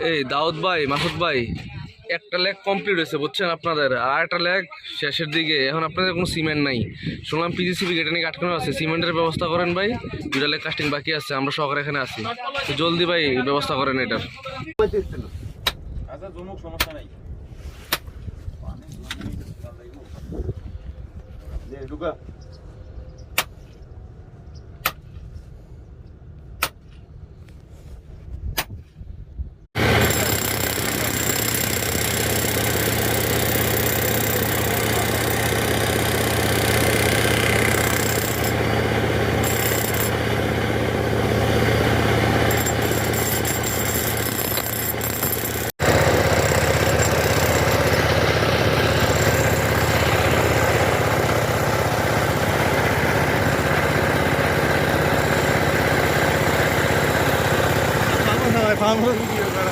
এই দাউদ ভাই, মাসুদ ভাই, একটা লেগ কমপ্লিট হয়েছে বুঝছেন আপনাদের, আর একটা লেগ শেষের দিকে। এখন আপনাদের কোনো সিমেন্ট নাই, শুনলাম পিজিসিবি গেটে নাকি আটকানো আছে। সিমেন্টের ব্যবস্থা করেন ভাই, দুটা লেগ কাস্টিং বাকি আছে, আমরা সকালে এখানে আছি, তো জলদি ভাই ব্যবস্থা করেন এটার। আচ্ছা জমুক সমস্যা নাই যে ঢুকা ফার্ম ভিডিও করা